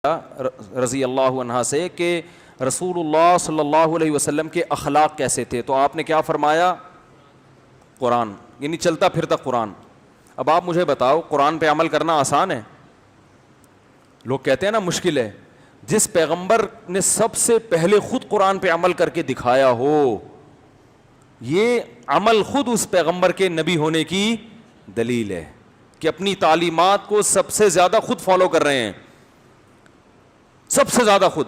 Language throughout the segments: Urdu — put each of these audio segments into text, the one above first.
رضی اللہ عنہا سے کہ رسول اللہ صلی اللہ علیہ وسلم کے اخلاق کیسے تھے، تو آپ نے کیا فرمایا؟ قرآن، یعنی چلتا پھرتا قرآن۔ اب آپ مجھے بتاؤ، قرآن پہ عمل کرنا آسان ہے؟ لوگ کہتے ہیں نا مشکل ہے۔ جس پیغمبر نے سب سے پہلے خود قرآن پہ عمل کر کے دکھایا ہو، یہ عمل خود اس پیغمبر کے نبی ہونے کی دلیل ہے کہ اپنی تعلیمات کو سب سے زیادہ خود فالو کر رہے ہیں، سب سے زیادہ خود۔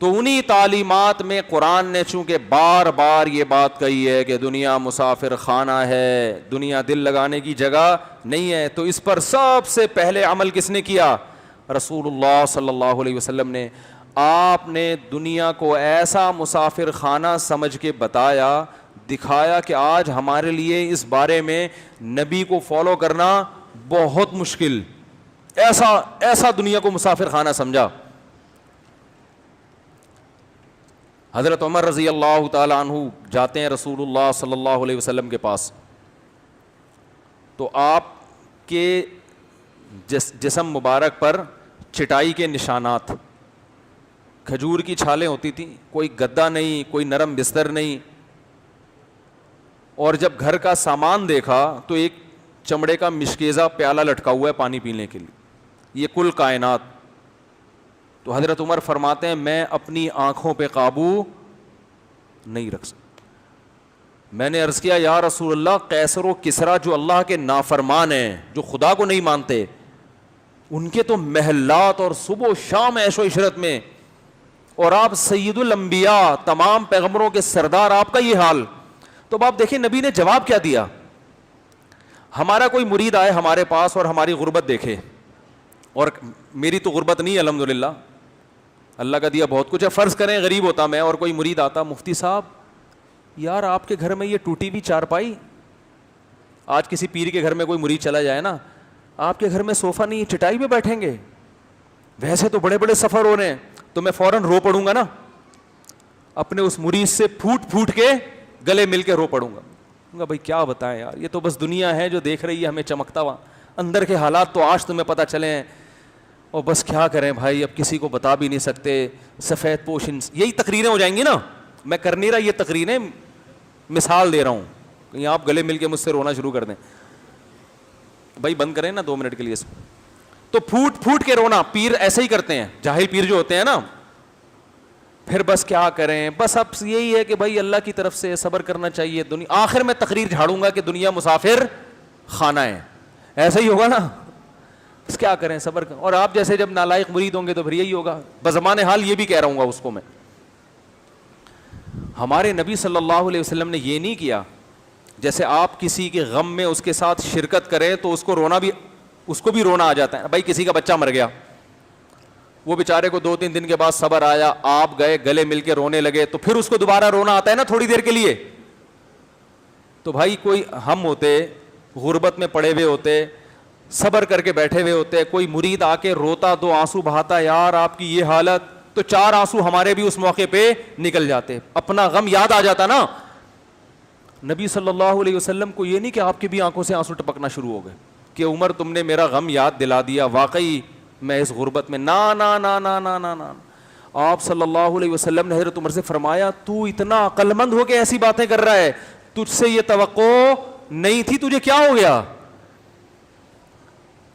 تو انہی تعلیمات میں قرآن نے چونکہ بار بار یہ بات کہی ہے کہ دنیا مسافر خانہ ہے، دنیا دل لگانے کی جگہ نہیں ہے، تو اس پر سب سے پہلے عمل کس نے کیا؟ رسول اللہ صلی اللہ علیہ وسلم نے۔ آپ نے دنیا کو ایسا مسافر خانہ سمجھ کے بتایا، دکھایا کہ آج ہمارے لیے اس بارے میں نبی کو فالو کرنا بہت مشکل، ایسا دنیا کو مسافر خانہ سمجھا۔ حضرت عمر رضی اللہ تعالی عنہ جاتے ہیں رسول اللہ صلی اللہ علیہ وسلم کے پاس، تو آپ کے جسم مبارک پر چٹائی کے نشانات، کھجور کی چھالیں ہوتی تھیں، کوئی گدا نہیں، کوئی نرم بستر نہیں، اور جب گھر کا سامان دیکھا تو ایک چمڑے کا مشکیزہ پیالہ لٹکا ہوا ہے پانی پینے کے لیے، یہ کل کائنات۔ تو حضرت عمر فرماتے ہیں میں اپنی آنکھوں پہ قابو نہیں رکھ سکتا۔ میں نے عرض کیا یا رسول اللہ، قیصر و کسریٰ جو اللہ کے نافرمان ہیں، جو خدا کو نہیں مانتے، ان کے تو محلات اور صبح و شام عیش و عشرت میں، اور آپ سید الانبیاء، تمام پیغمبروں کے سردار، آپ کا یہ حال۔ تو آپ دیکھیں نبی نے جواب کیا دیا۔ ہمارا کوئی مرید آئے ہمارے پاس اور ہماری غربت دیکھے، اور میری تو غربت نہیں ہے الحمدللہ، اللہ کا دیا بہت کچھ ہے، فرض کریں غریب ہوتا میں اور کوئی مرید آتا، مفتی صاحب یار آپ کے گھر میں یہ ٹوٹی ہوئی چارپائی، آج کسی پیر کے گھر میں کوئی مرید چلا جائے نا، آپ کے گھر میں صوفہ نہیں، چٹائی پہ بیٹھیں گے، ویسے تو بڑے بڑے سفر ہو رہے ہیں، تو میں فوراً رو پڑوں گا نا، اپنے اس مرید سے پھوٹ پھوٹ کے گلے مل کے رو پڑوں گا بھائی کیا بتائیں یار، یہ تو بس دنیا ہے جو دیکھ رہی ہے ہمیں چمکتا ہوا، اندر کے حالات تو آج تمہیں پتہ چلے ہیں، اور بس کیا کریں بھائی، اب کسی کو بتا بھی نہیں سکتے، سفید پوش یہی تقریریں ہو جائیں گی نا۔ میں کر نہیں رہا یہ تقریریں، مثال دے رہا ہوں، کہیں آپ گلے مل کے مجھ سے رونا شروع کر دیں، بھائی بند کریں نا 2 منٹ کے لیے۔ تو پھوٹ پھوٹ کے رونا، پیر ایسے ہی کرتے ہیں، جاہل پیر جو ہوتے ہیں نا، پھر بس کیا کریں، بس اب یہی ہے کہ بھائی اللہ کی طرف سے صبر کرنا چاہیے، دنیا آخر میں تقریر جھاڑوں گا کہ دنیا مسافر خانہ ہے، ایسا ہی ہوگا نا، بس کیا کریں صبر کر، اور آپ جیسے جب نالائق مرید ہوں گے تو پھر یہی ہوگا، بزمان حال یہ بھی کہہ رہا ہوں گا اس کو میں۔ ہمارے نبی صلی اللہ علیہ وسلم نے یہ نہیں کیا، جیسے آپ کسی کے غم میں اس کے ساتھ شرکت کریں تو اس کو بھی رونا آ جاتا ہے، بھائی کسی کا بچہ مر گیا، وہ بیچارے کو 2-3 دن کے بعد صبر آیا، آپ گئے گلے مل کے رونے لگے، تو پھر اس کو دوبارہ رونا آتا ہے نا تھوڑی دیر کے لیے۔ تو بھائی کوئی ہم ہوتے غربت میں پڑے ہوئے ہوتے، صبر کر کے بیٹھے ہوئے ہوتے، کوئی مرید آ کے روتا، 2 آنسو بہاتا، یار آپ کی یہ حالت، تو 4 آنسو ہمارے بھی اس موقع پہ نکل جاتے، اپنا غم یاد آ جاتا نا۔ نبی صلی اللہ علیہ وسلم کو یہ نہیں کہ آپ کی بھی آنکھوں سے آنسو ٹپکنا شروع ہو گئے کہ عمر تم نے میرا غم یاد دلا دیا، واقعی میں اس غربت میں، نا نا نا نا نا نا نا۔ آپ صلی اللہ علیہ وسلم نے حضرت عمر سے فرمایا تو اتنا عقل مند ہو کے ایسی باتیں کر رہا ہے، تجھ سے یہ توقع نہیں تھی، تجھے کیا ہو گیا؟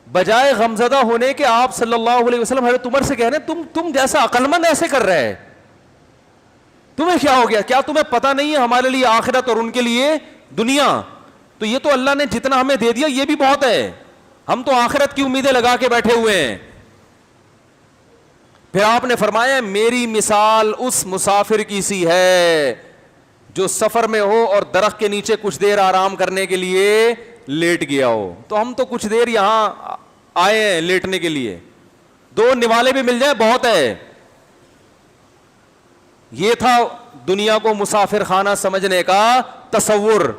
بجائے غمزدہ ہونے کے آپ صلی اللہ علیہ وسلم حضرت عمر سے کہہ رہے ہیں تم جیسا عقل مند ایسے کر رہے ہے، تمہیں کیا ہو گیا؟ کیا تمہیں پتہ نہیں ہے ہمارے لیے آخرت اور ان کے لیے دنیا؟ تو یہ تو اللہ نے جتنا ہمیں دے دیا یہ بھی بہت ہے، ہم تو آخرت کی امیدیں لگا کے بیٹھے ہوئے ہیں۔ پھر آپ نے فرمایا میری مثال اس مسافر کی سی ہے جو سفر میں ہو اور درخت کے نیچے کچھ دیر آرام کرنے کے لیے لیٹ گیا ہو۔ تو ہم تو کچھ دیر یہاں آئے ہیں لیٹنے کے لیے، 2 نوالے بھی مل جائیں بہت ہے۔ یہ تھا دنیا کو مسافر خانہ سمجھنے کا تصور،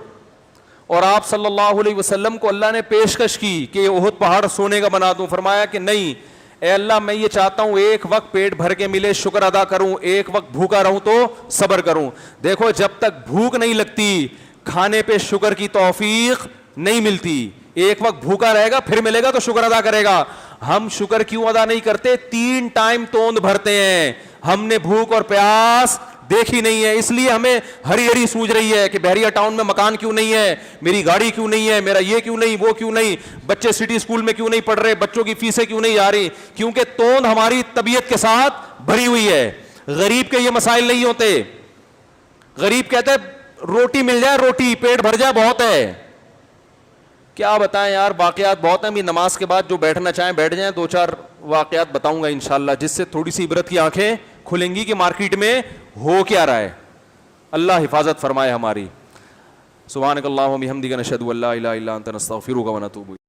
اور آپ صلی اللہ علیہ وسلم کو اللہ نے پیشکش کی کہ احد پہاڑ سونے کا بنا دوں، فرمایا کہ نہیں اے اللہ، میں یہ چاہتا ہوں ایک وقت پیٹ بھر کے ملے شکر ادا کروں، ایک وقت بھوکا رہوں تو صبر کروں۔ دیکھو جب تک بھوک نہیں لگتی کھانے پہ شکر کی توفیق نہیں ملتی، ایک وقت بھوکا رہے گا پھر ملے گا تو شکر ادا کرے گا۔ ہم شکر کیوں ادا نہیں کرتے؟ 3 ٹائم توند بھرتے ہیں, ہم نے بھوک اور پیاس دیکھی نہیں ہے, اس لیے ہمیں ہری ہری سوج رہی ہے کہ بحریہ ٹاؤن میں مکان کیوں نہیں ہے, میری گاڑی کیوں نہیں ہے, میرا یہ کیوں نہیں, وہ کیوں نہیں, بچے سٹی اسکول میں کیوں نہیں پڑھ رہے, بچوں کی فیسیں کیوں نہیں آ رہی, کیونکہ توند ہماری طبیعت کے ساتھ بھری ہوئی ہے. غریب کے یہ مسائل نہیں ہوتے. غریب کہتا ہے روٹی مل جائے, روٹی پیٹ بھر جائے بہت ہے. کیا بتائیں یار, واقعات بہت ہیں. نماز کے بعد جو بیٹھنا چاہیں بیٹھ جائیں, 2-4 واقعات بتاؤں گا انشاءاللہ, جس سے تھوڑی سی عبرت کی آنکھیں کھلیں گی کہ مارکیٹ میں ہو کیا رہا ہے. اللہ حفاظت فرمائے ہماری. سبحانک اللہم و بحمدک نشہد ان لا الہ الا انت نستغفرک و نتوب الیک.